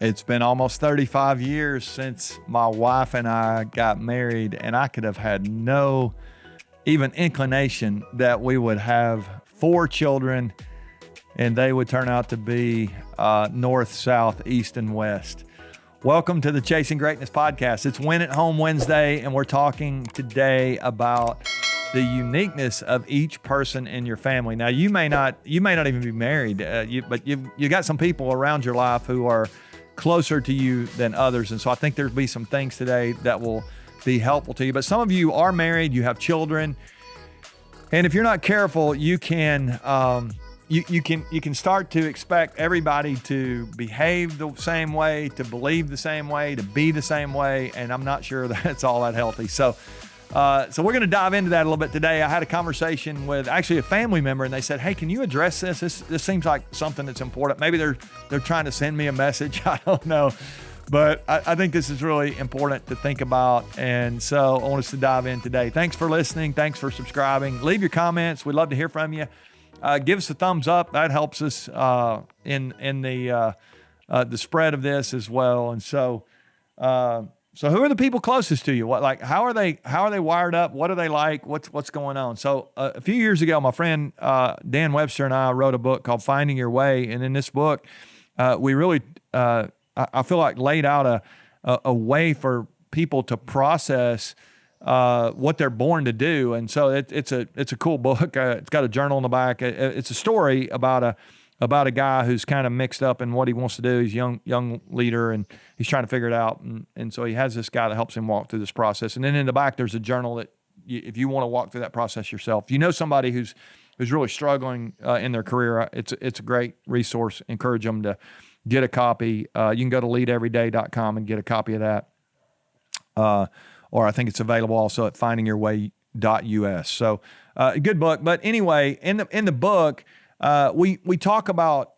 It's been almost 35 years since my wife and I got married, and I could have had no even inclination that we would have 4 children and they would turn out to be north, south, east, and west. Welcome to the Chasing Greatness podcast. It's Win at Home Wednesday, and we're talking today about the uniqueness of each person in your family. Now, you may not even be married, but you got some people around your life who are closer to you than others. And so I think there'll be some things today that will be helpful to you. But some of you are married, you have children, and if you're not careful, you can start to expect everybody to behave the same way, to believe the same way, to be the same way, and I'm not sure that's all that healthy. So we're going to dive into that a little bit today. I had a conversation with actually a family member, and they said, "Hey, can you address this? This seems like something that's important." Maybe they're trying to send me a message. I don't know, but I think this is really important to think about, and so I want us to dive in today. Thanks for listening. Thanks for subscribing. Leave your comments. We'd love to hear from you. Give us a thumbs up. That helps us in the spread of this as well. And so who are the people closest to you? How are they wired up? What are they like? What's going on? So a few years ago, my friend Dan Webster and I wrote a book called Finding Your Way. And in this book, we really, I feel like laid out a way for people to process what they're born to do. And so it's a cool book. It's got a journal in the back. It's a story about a guy who's kind of mixed up in what he wants to do. He's a young leader, and he's trying to figure it out. And so he has this guy that helps him walk through this process. And then in the back, there's a journal that if you want to walk through that process yourself, if you know somebody who's really struggling in their career, it's a great resource. Encourage them to get a copy. You can go to leadeveryday.com and get a copy of that. Or I think it's available also at findingyourway.us. So a good book. But anyway, in the book, we talk about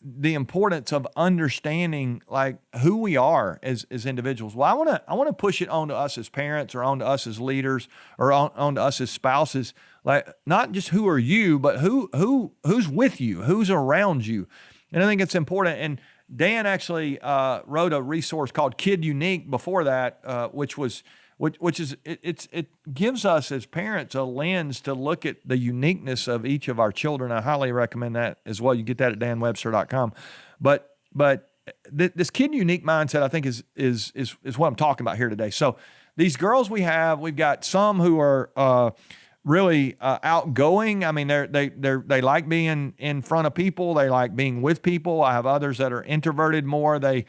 the importance of understanding like who we are as individuals. Well, I want to push it onto us as parents, or onto us as leaders, or onto us as spouses. Like not just who are you, but who's with you, who's around you. And I think it's important. And Dan actually wrote a resource called Kid Unique before that, which gives us as parents a lens to look at the uniqueness of each of our children. I highly recommend that as well. You get that at danwebster.com. But this Kid Unique mindset, I think, is what I'm talking about here today. So these girls we've got some who are really outgoing. I mean, they like being in front of people. They like being with people. I have others that are introverted more. I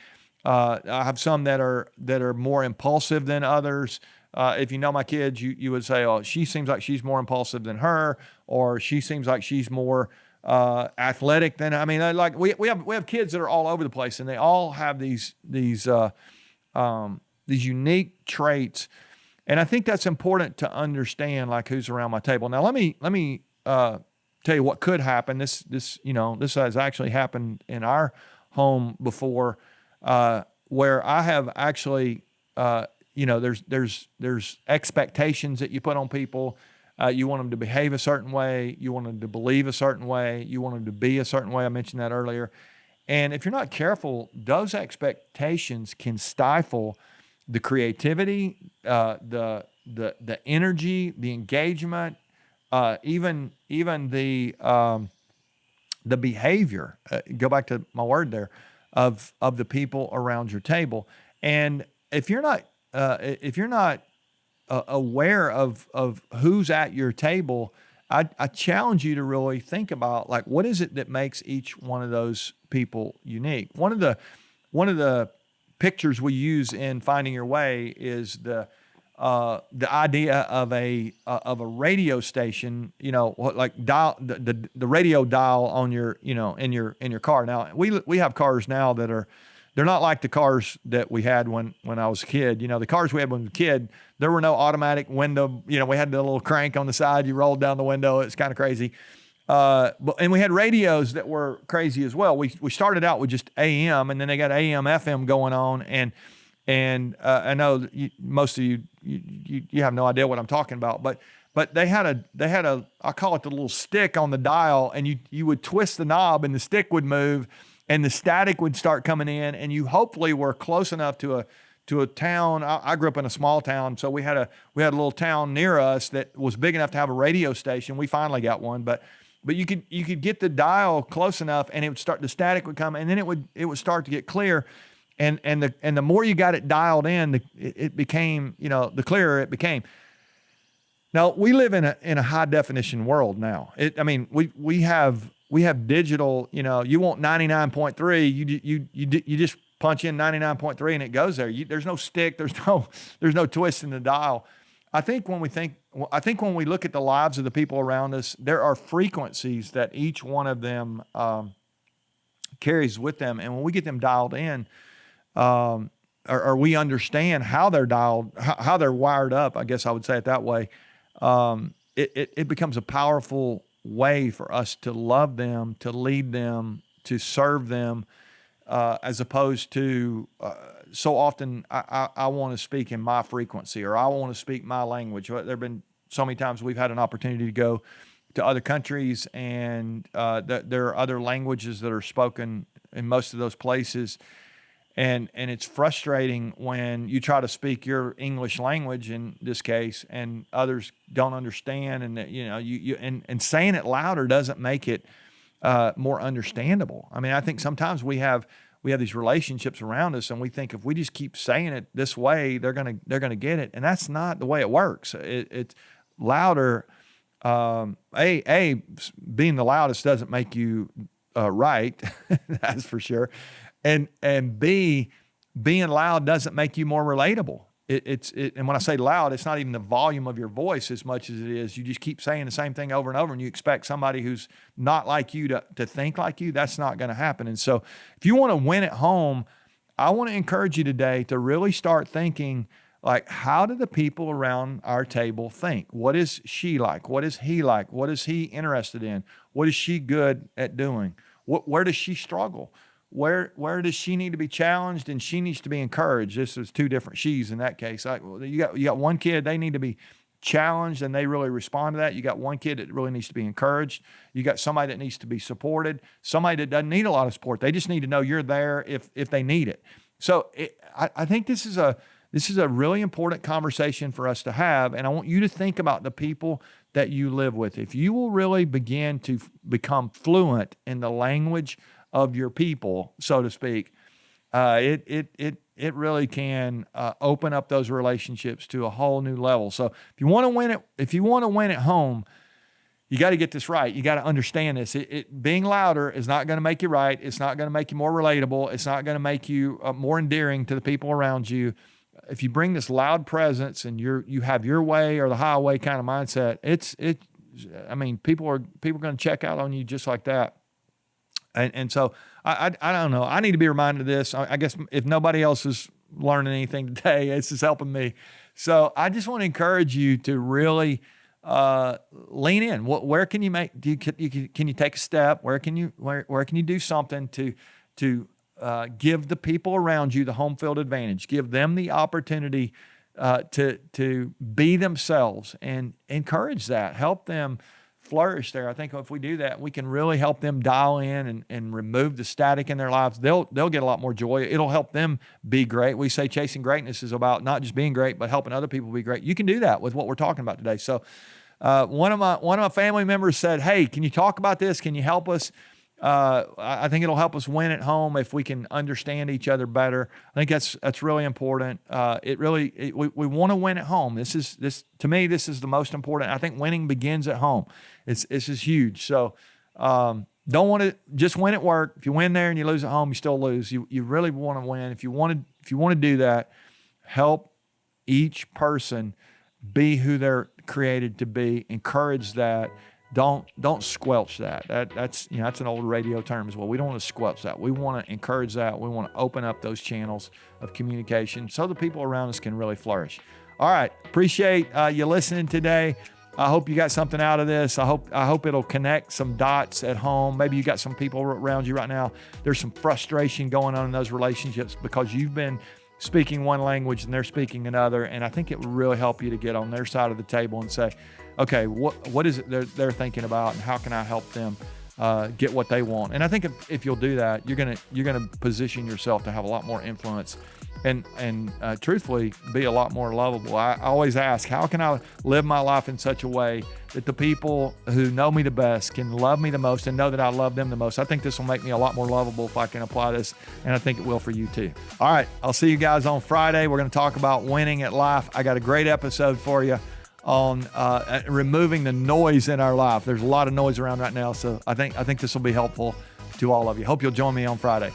have some that are more impulsive than others. If you know my kids, you would say, "Oh, she seems like she's more impulsive than her," or "She seems like she's more athletic than." I mean, like we have kids that are all over the place, and they all have these unique traits. And I think that's important to understand, like who's around my table. Now, let me tell you what could happen. This has actually happened in our home before, where I have actually, there's expectations that you put on people. You want them to behave a certain way. You want them to believe a certain way. You want them to be a certain way. I mentioned that earlier. And if you're not careful, those expectations can stifle the creativity, the energy, the engagement, even the behavior. Go back to my word there, of the people around your table. And if you're not aware of who's at your table, I challenge you to really think about like what is it that makes each one of those people unique. One of the pictures we use in Finding Your Way is the idea of a radio station, like dial the radio dial on your in your car. Now we have cars now they're not like the cars that we had when I was a kid. The cars we had when I was a kid, there were no automatic window. We had the little crank on the side. You rolled down the window. It's kind of crazy. And we had radios that were crazy as well. We started out with just AM, and then they got AM, FM going on. And I know most of you have no idea what I'm talking about, but they had a I call it the little stick on the dial, and you would twist the knob and the stick would move. and the static would start coming in, and you hopefully were close enough to a town. I grew up in a small town, so we had a little town near us that was big enough to have a radio station. We finally got one, but you could get the dial close enough, and the static would come, and then it would start to get clear, and the more you got it dialed in, it became, the clearer it became. Now we live in a high definition world now. We have digital. You want 99.3, you just punch in 99.3 and it goes there. There's no stick. There's no twist in the dial. I think when we look at the lives of the people around us, there are frequencies that each one of them carries with them, and when we get them dialed in, or we understand how they're dialed, how they're wired up, I guess I would say it that way, it becomes a powerful way for us to love them, to lead them, to serve them, as opposed to so often I want to speak in my frequency, or I want to speak my language. There have been so many times we've had an opportunity to go to other countries, and there are other languages that are spoken in most of those places. And it's frustrating when you try to speak your English language in this case, and others don't understand, and and saying it louder doesn't make it more understandable. I think sometimes we have these relationships around us, and we think if we just keep saying it this way, they're gonna get it, and that's not the way it works. It's louder. Being the loudest doesn't make you right, that's for sure. And B, being loud doesn't make you more relatable. And when I say loud, it's not even the volume of your voice as much as it is you just keep saying the same thing over and over, and you expect somebody who's not like you to think like you. That's not going to happen. And so if you want to win at home, I want to encourage you today to really start thinking, like, how do the people around our table think? What is she like? What is he like? What is he interested in? What is she good at doing? Where does she struggle? Where does she need to be challenged, and she needs to be encouraged? This is two different she's in that case. You got one kid, they need to be challenged, and they really respond to that. You got one kid that really needs to be encouraged. You got somebody that needs to be supported. Somebody that doesn't need a lot of support. They just need to know you're there if they need it. So I think this is a really important conversation for us to have, and I want you to think about the people that you live with. If you will really begin to become fluent in the language of your people, so to speak, it really can open up those relationships to a whole new level. So if you want to win at home, you got to get this right. You got to understand this. Being louder is not going to make you right. It's not going to make you more relatable. It's not going to make you more endearing to the people around you. If you bring this loud presence and you have your way or the highway kind of mindset, people are going to check out on you just like that. And so I don't know. I need to be reminded of this. I guess if nobody else is learning anything today, it's just helping me. So I just want to encourage you to really lean in. Where can you can you take a step? Where can you do something to give the people around you the home field advantage? Give them the opportunity to be themselves, and encourage that. Help them flourish there. I think if we do that, we can really help them dial in and remove the static in their lives. They'll get a lot more joy. It'll help them be great. We say chasing greatness is about not just being great, but helping other people be great. You can do that with what we're talking about today. So one of my family members said, "Hey, can you talk about this? Can you help us?" I think it'll help us win at home if we can understand each other better. I think that's really important. We want to win at home. To me, this is the most important. I think winning begins at home. This is huge. So don't want to just win at work. If you win there and you lose at home, you still lose. You really want to win. If you want to do that, help each person be who they're created to be. Encourage that. Don't squelch that. That's an old radio term as well. We don't want to squelch that. We want to encourage that. We want to open up those channels of communication so the people around us can really flourish. All right. Appreciate you listening today. I hope you got something out of this. I hope it'll connect some dots at home. Maybe you got some people around you right now. There's some frustration going on in those relationships because you've been speaking one language and they're speaking another. And I think it would really help you to get on their side of the table and say, okay, what is it they're thinking about, and how can I help them get what they want. And I think if you'll do that, you're gonna position yourself to have a lot more influence, and truthfully be a lot more lovable. I always ask, how can I live my life in such a way that the people who know me the best can love me the most and know that I love them the most? I think this will make me a lot more lovable if I can apply this, and I think it will for you too. All right, I'll see you guys on Friday. We're going to talk about winning at life. I got a great episode for you on removing the noise in our life. There's a lot of noise around right now, so I think this will be helpful to all of you. Hope you'll join me on Friday.